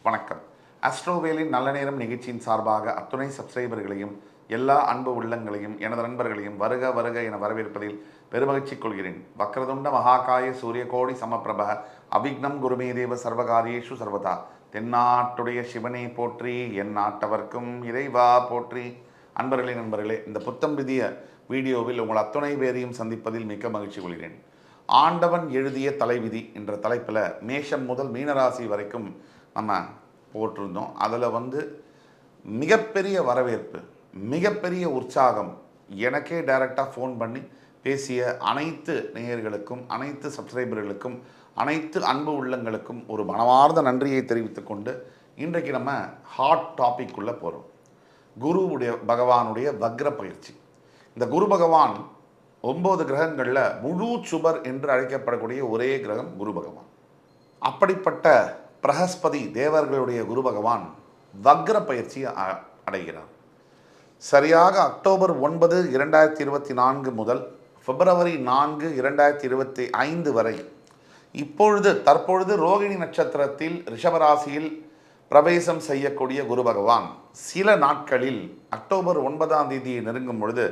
வணக்கம். அஸ்ட்ரோவேலின் நல்ல நேரம் நிகழ்ச்சியின் சார்பாக அத்துணை சப்ஸ்கிரைபர்களையும் எல்லா அன்பு உள்ளங்களையும் எனது நண்பர்களையும் வருக வருக என வரவேற்பதில் பெருமகிழ்ச்சி கொள்கிறேன். வக்ரதுண்ட மகாகாய சூரியகோடி சமப்பிரப அவிக்னம் குருமே தேவ சர்வகாரியேஷு சர்வதா. தென்னாட்டுடைய சிவனை போற்றி, என் நாட்டவர்க்கும் இறைவா போற்றி. நண்பர்களே, இந்த புத்தம் விதிய வீடியோவில் உங்கள் அத்துணை பேரையும் சந்திப்பதில் மிக்க மகிழ்ச்சி கொள்கிறேன். ஆண்டவன் எழுதிய தலைவிதி என்ற தலைப்பில் மேஷம் முதல் மீனராசி வரைக்கும் நம்ம போட்டிருந்தோம். அதில் மிகப்பெரிய வரவேற்பு, மிகப்பெரிய உற்சாகம். எனக்கே டைரெக்டாக ஃபோன் பண்ணி பேசிய அனைத்து நேயர்களுக்கும், அனைத்து சப்ஸ்கிரைபர்களுக்கும், அனைத்து அன்பு உள்ளங்களுக்கும் ஒரு மனமார்ந்த நன்றியை தெரிவித்து கொண்டு இன்றைக்கு நம்ம ஹாட் டாபிக் உள்ள போகிறோம். குருவுடைய பகவானுடைய வக்ர பயிற்சி. இந்த குரு பகவான் 9 கிரகங்களில் முழு சுபர் என்று அழைக்கப்படக்கூடிய ஒரே கிரகம் குரு பகவான். அப்படிப்பட்ட பிரகஸ்பதி தேவர்களுடைய குரு பகவான் வக்ர பயிற்சி அடைகிறார். சரியாக அக்டோபர் 9, 2024 முதல் பிப்ரவரி 4, 2025 வரை தற்பொழுது ரோகிணி நட்சத்திரத்தில் ரிஷபராசியில் பிரவேசம் செய்யக்கூடிய குரு பகவான் சில நாட்களில் அக்டோபர் 9ஆம் தேதியை நெருங்கும் பொழுது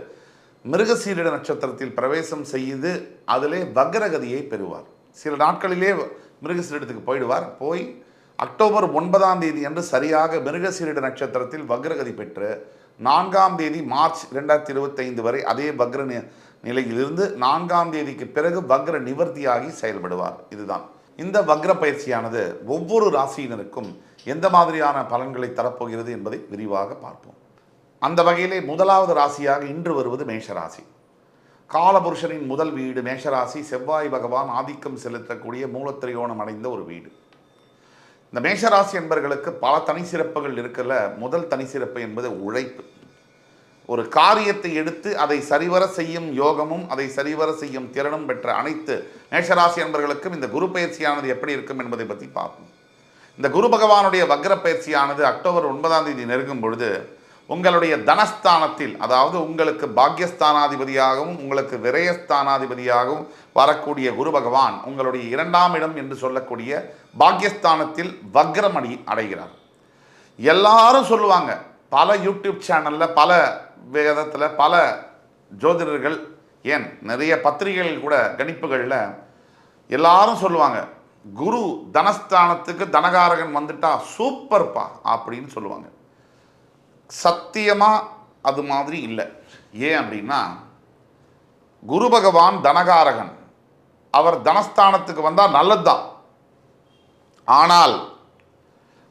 மிருகசீரிட நட்சத்திரத்தில் பிரவேசம் செய்து அதிலே வக்ரகதியை பெறுவார். சில நாட்களிலே மிருகசீரிடத்துக்கு போயிடுவார். போய் அக்டோபர் 9ஆம் தேதி அன்று சரியாக மிருகசீரிட நட்சத்திரத்தில் வக்ரகதி பெற்று 4ஆம் தேதி மார்ச் 2025 வரை அதே வக்ர நிலையிலிருந்து 4ஆம் தேதிக்கு பிறகு வக்ர நிவர்த்தியாகி செயல்படுவார். இதுதான் இந்த வக்ர பயிற்சியானது ஒவ்வொரு ராசியினருக்கும் எந்த மாதிரியான பலன்களை தரப்போகிறது என்பதை விரிவாக பார்ப்போம். அந்த வகையிலே முதலாவது ராசியாக இன்று வருவது மேஷராசி. காலபுருஷனின் முதல் வீடு மேஷராசி. செவ்வாய் பகவான் ஆதிக்கம் செலுத்தக்கூடிய மூலத்திரிகோணம் அடைந்த ஒரு வீடு. இந்த மேஷராசி என்பவர்களுக்கு பல தனி சிறப்புகள் இருக்கல. முதல் தனி சிறப்பு என்பது உழைப்பு. ஒரு காரியத்தை எடுத்து அதை சரிவர செய்யும் யோகமும் அதை சரிவர செய்யும் திறனும் பெற்ற அனைத்து மேஷராசி என்பவர்களுக்கும் இந்த குரு பயிற்சியானது எப்படி இருக்கும் என்பதை பற்றி பார்ப்போம். இந்த குரு பகவானுடைய வக்ர பயிற்சியானது அக்டோபர் 9ஆம் தேதி நெருங்கும் பொழுது உங்களுடைய தனஸ்தானத்தில், அதாவது உங்களுக்கு பாக்யஸ்தானாதிபதியாகவும் உங்களுக்கு விரயஸ்தானாதிபதியாகவும் வரக்கூடிய குரு பகவான் உங்களுடைய 2ஆம் இடம் என்று சொல்லக்கூடிய பாக்யஸ்தானத்தில் வக்ரமடி அடைகிறார். எல்லாரும் சொல்லுவாங்க, பல யூடியூப் சேனலில், பல வேதத்தில், பல ஜோதிடர்கள், ஏன் நிறைய பத்திரிகைகள் கூட கணிப்புகளில் எல்லாரும் சொல்லுவாங்க, குரு தனஸ்தானத்துக்கு தனகாரகன் வந்துட்டா சூப்பர்ப்பா அப்படின்னு சொல்லுவாங்க. சத்தியமாக அது மாதிரி இல்லை. ஏன் அப்படின்னா, குரு பகவான் தனகாரகன், அவர் தனஸ்தானத்துக்கு வந்தால் நல்லது தான். ஆனால்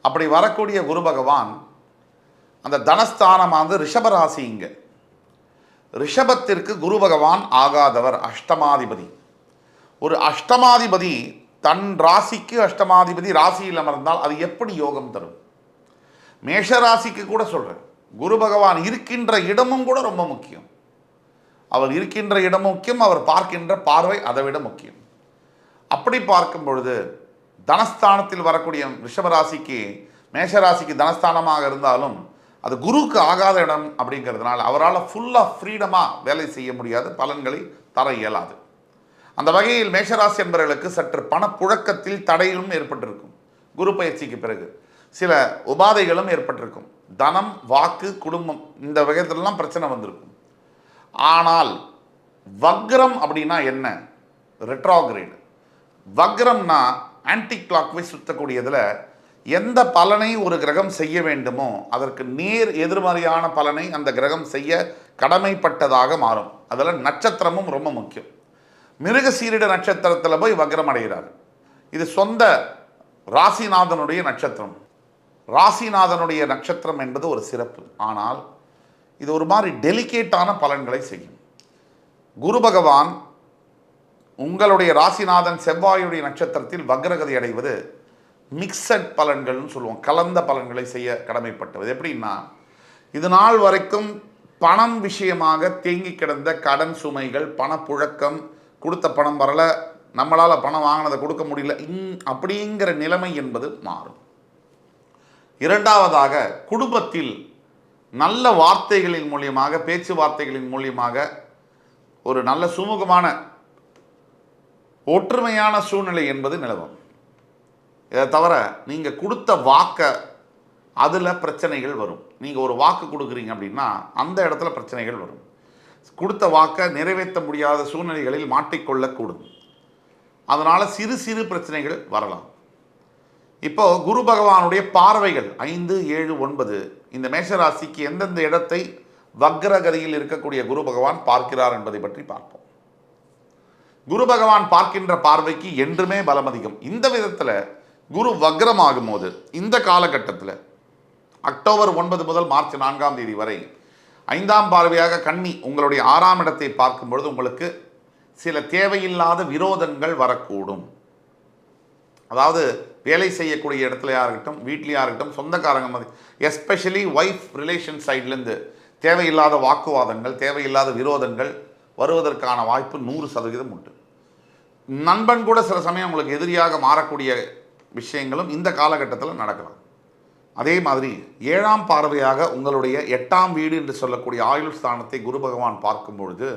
அப்படி வரக்கூடிய குரு பகவான் அந்த தனஸ்தானமானது ரிஷபராசி. இங்கே ரிஷபத்திற்கு குரு பகவான் ஆகாதவர், அஷ்டமாதிபதி. ஒரு அஷ்டமாதிபதி தன் ராசிக்கு அஷ்டமாதிபதி ராசியில் அமர்ந்தால் அது எப்படி யோகம் தரும்? மேஷராசிக்கு கூட சொல்கிறேன், குரு பகவான் இருக்கின்ற இடமும் கூட ரொம்ப முக்கியம். அவர் இருக்கின்ற இடம் முக்கியம், அவர் பார்க்கின்ற பார்வை அதை விட முக்கியம். அப்படி பார்க்கும் பொழுது தனஸ்தானத்தில் வரக்கூடிய ரிஷபராசிக்கு மேஷராசிக்கு தனஸ்தானமாக இருந்தாலும் அது குருவுக்கு ஆகாத இடம் அப்படிங்கிறதுனால அவரால் ஃபுல்லாக ஃப்ரீடமாக வேலை செய்ய முடியாது, பலன்களை தர இயலாது. அந்த வகையில் மேஷராசி என்பவர்களுக்கு சற்று பணப்புழக்கத்தில் தடையும் ஏற்பட்டிருக்கும். குரு பயிற்சிக்கு பிறகு சில உபாதைகளும் ஏற்பட்டிருக்கும். தனம், வாக்கு, குடும்பம் இந்த வகையிலெல்லாம் பிரச்சனை வந்திருக்கும். ஆனால் வக்ரம் அப்படின்னா என்ன? ரெட்ரோகிரேட். வக்ரம்னா ஆன்டி கிளாக்வைஸ் சுற்றக்கூடியதில் எந்த பலனை ஒரு கிரகம் செய்ய வேண்டுமோ அதற்கு நேர் எதிர்மறையான பலனை அந்த கிரகம் செய்ய கடமைப்பட்டதாக மாறும். அதில் நட்சத்திரமும் ரொம்ப முக்கியம். மிருகசீரிட நட்சத்திரத்தில் போய் வக்ரம் அடைகிறார். இது சொந்த ராசிநாதனுடைய நட்சத்திரம். ராசிநாதனுடைய நட்சத்திரம் என்பது ஒரு சிறப்பு. ஆனால் இது ஒரு மாதிரி டெலிகேட்டான பலன்களை செய்யும். குரு பகவான் உங்களுடைய ராசிநாதன் செவ்வாயுடைய நட்சத்திரத்தில் வக்ரகதி அடைவது மிக்சட் பலன்கள்னு சொல்லுவோம். கலந்த பலன்களை செய்ய கடமைப்பட்டது. எப்படின்னா, இது நாள் வரைக்கும் பணம் விஷயமாக தேங்கி கிடந்த கடன் சுமைகள், பணப்புழக்கம், கொடுத்த பணம் வரல, நம்மளால் பணம் வாங்கினதை கொடுக்க முடியல, அப்படிங்கிற நிலைமை என்பது மாறும். இரண்டாவதாக, குடும்பத்தில் நல்ல வார்த்தைகளின் மூலியமாக, பேச்சுவார்த்தைகளின் மூலியமாக ஒரு நல்ல சுமூகமான ஒற்றுமையான சூழ்நிலை என்பது நிலவும். இதை தவிர நீங்கள் கொடுத்த வாக்கை அதில் பிரச்சனைகள் வரும். நீங்கள் ஒரு வாக்கு கொடுக்குறீங்க அப்படின்னா அந்த இடத்துல பிரச்சனைகள் வரும். கொடுத்த வாக்கை நிறைவேற்ற முடியாத சூழ்நிலைகளில் மாட்டிக்கொள்ளக்கூடும். அதனால் சிறு சிறு பிரச்சனைகள் வரலாம். இப்போ குரு பகவானுடைய பார்வைகள் 5, 7, 9 இந்த மேஷராசிக்கு எந்தெந்த இடத்தை வக்ரகதியில் இருக்கக்கூடிய குரு பகவான் பார்க்கிறார் என்பதை பற்றி பார்ப்போம். குரு பகவான் பார்க்கின்ற பார்வைக்கு என்றுமே பலம் அதிகம். இந்த விதத்தில் குரு வக்ரமாகும் போது இந்த காலகட்டத்தில் அக்டோபர் 9 முதல் மார்ச் 4ஆம் தேதி வரை 5ஆம் பார்வையாக கன்னி உங்களுடைய 6ஆம் இடத்தை பார்க்கும் பொழுது உங்களுக்கு சில தேவையில்லாத விரோதங்கள் வரக்கூடும். அதாவது வேலை செய்யக்கூடிய இடத்துலையா இருக்கட்டும், வீட்லையா இருக்கட்டும், சொந்தக்காரங்க மாதிரி, எஸ்பெஷலி ஒய்ஃப் ரிலேஷன் சைட்லேருந்து தேவையில்லாத வாக்குவாதங்கள், தேவையில்லாத விரோதங்கள் வருவதற்கான வாய்ப்பு 100% உண்டு. நண்பன் கூட சில சமயம் உங்களுக்கு எதிரியாக மாறக்கூடிய விஷயங்களும் இந்த காலகட்டத்தில் நடக்கலாம். அதே மாதிரி 7ஆம் பார்வையாக உங்களுடைய 8ஆம் வீடு என்று சொல்லக்கூடிய ஆயுள் ஸ்தானத்தை குரு பகவான் பார்க்கும் பொழுது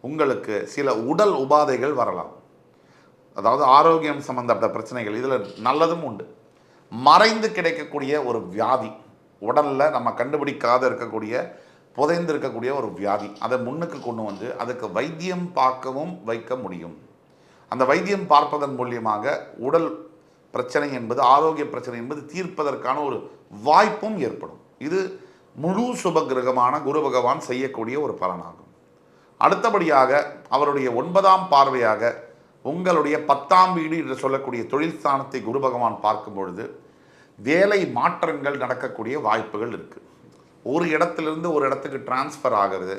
உங்களுக்கு சில உடல் உபாதைகள் வரலாம். அதாவது ஆரோக்கியம் சம்பந்தப்பட்ட பிரச்சனைகள், இதில் நல்லதும் உண்டு. மறைந்து கிடைக்கக்கூடிய ஒரு வியாதி, உடலில் நம்ம கண்டுபிடிக்காத இருக்கக்கூடிய புதைந்து இருக்கக்கூடிய ஒரு வியாதி, அதை முன்னுக்கு கொண்டு வந்து அதுக்கு வைத்தியம் பார்க்கவும் வைக்க முடியும். அந்த வைத்தியம் பார்ப்பதன் மூலியமாக உடல் பிரச்சனை என்பது, ஆரோக்கிய பிரச்சனை என்பது தீர்ப்பதற்கான ஒரு வாய்ப்பும் ஏற்படும். இது முழு சுபகிரகமான குரு பகவான் செய்யக்கூடிய ஒரு பலனாகும். அடுத்தபடியாக அவருடைய 9ஆம் பார்வையாக உங்களுடைய 10ஆம் வீடு என்று சொல்லக்கூடிய தொழில் ஸ்தானத்தை குரு பகவான் பார்க்கும் பொழுது வேலை மாற்றங்கள் நடக்கக்கூடிய வாய்ப்புகள் இருக்குது. ஒரு இடத்திலிருந்து ஒரு இடத்துக்கு டிரான்ஸ்ஃபர் ஆகிறது,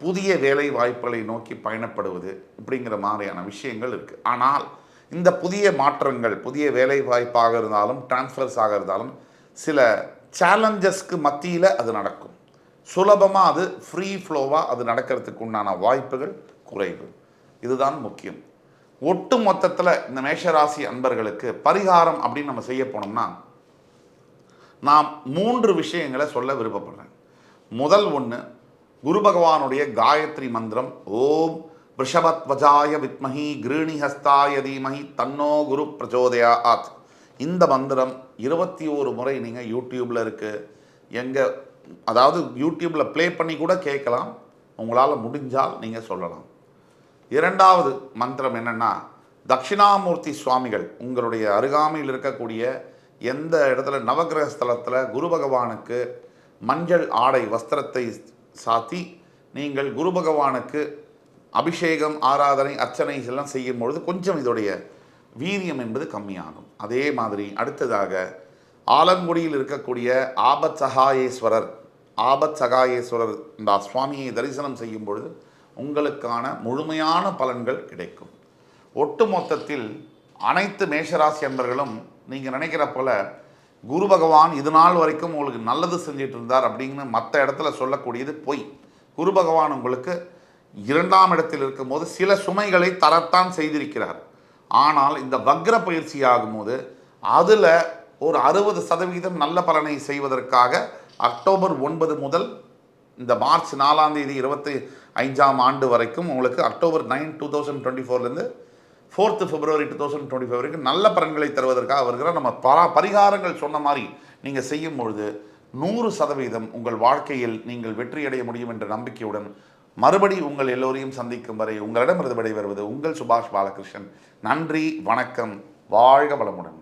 புதிய வேலை வாய்ப்புகளை நோக்கி பயணப்படுவது, இப்படிங்கிற மாதிரியான விஷயங்கள் இருக்குது. ஆனால் இந்த புதிய மாற்றங்கள், புதிய வேலை வாய்ப்பாக இருந்தாலும் டிரான்ஸ்ஃபர்ஸாக இருந்தாலும் சில சேலஞ்சஸ்க்கு மத்தியில் அது நடக்கும். சுலபமாக அது ஃப்ரீ ஃப்ளோவாக அது நடக்கிறதுக்கு உண்டான வாய்ப்புகள் குறைவு. இதுதான் முக்கியம். ஒட்டு மொத்தத்தில் இந்த மேஷராசி அன்பர்களுக்கு பரிகாரம் அப்படின்னு நம்ம செய்ய போனோம்னா நான் 3 விஷயங்களை சொல்ல விருப்பப்படுறேன். முதல் ஒன்று, குரு பகவானுடைய காயத்ரி மந்திரம், ஓம் ரிஷபத்வஜாய வித்மஹி கிருணிஹஸ்தாய தீமஹி தன்னோ குரு பிரச்சோதயாத். இந்த மந்திரம் 21 முறை நீங்கள் யூடியூப்பில் இருக்குது, அதாவது யூடியூப்பில் ப்ளே பண்ணி கூட கேட்கலாம். உங்களால் முடிஞ்சால் நீங்கள் சொல்லலாம். 2வது மந்திரம் என்னென்னா, தட்சிணாமூர்த்தி சுவாமிகள் உங்களுடைய அருகாமையில் இருக்கக்கூடிய எந்த இடத்துல நவகிரக ஸ்தலத்தில் குரு பகவானுக்கு மஞ்சள் ஆடை வஸ்திரத்தை சாத்தி நீங்கள் குரு பகவானுக்கு அபிஷேகம், ஆராதனை, அர்ச்சனை எல்லாம் செய்யும் பொழுது கொஞ்சம் இதோடைய வீரியம் என்பது கம்மியாகும். அதே மாதிரி அடுத்ததாக ஆலங்குடியில் இருக்கக்கூடிய ஆபத் சகாயேஸ்வரர் இந்த சுவாமியை தரிசனம் செய்யும் பொழுது உங்களுக்கான முழுமையான பலன்கள் கிடைக்கும். ஒட்டு மொத்தத்தில் அனைத்து மேஷராசி அன்பர்களும் நீங்கள் நினைக்கிற போல குரு பகவான் இது நாள் வரைக்கும் உங்களுக்கு நல்லது செஞ்சிட்டு இருந்தார் அப்படின்னு மற்ற இடத்துல சொல்லக்கூடியது பொய். குரு பகவான் உங்களுக்கு 2ஆம் இடத்தில் இருக்கும்போது சில சுமைகளை தரத்தான் செய்திருக்கிறார். ஆனால் இந்த வக்ர பயிற்சி ஆகும்போது அதில் ஒரு 60% நல்ல பலனை செய்வதற்காக அக்டோபர் 9 முதல் இந்த மார்ச் 4ஆம் தேதி 25ஆம் ஆண்டு வரைக்கும் உங்களுக்கு அக்டோபர் 9, 2024லேருந்து 4th February 2025 வரைக்கும் நல்ல பலன்களை தருவதற்காக வருகிற நம்ம பரிகாரங்கள் சொன்ன மாதிரி நீங்கள் செய்யும் பொழுது 100% உங்கள் வாழ்க்கையில் நீங்கள் வெற்றியடைய முடியும் என்ற நம்பிக்கையுடன் மறுபடி உங்கள் எல்லோரையும் சந்திக்கும் வரை உங்களிடமிருந்து விடைபெறுவது உங்கள் சுபாஷ் பாலகிருஷ்ணன். நன்றி, வணக்கம், வாழ்க வளமுடன்.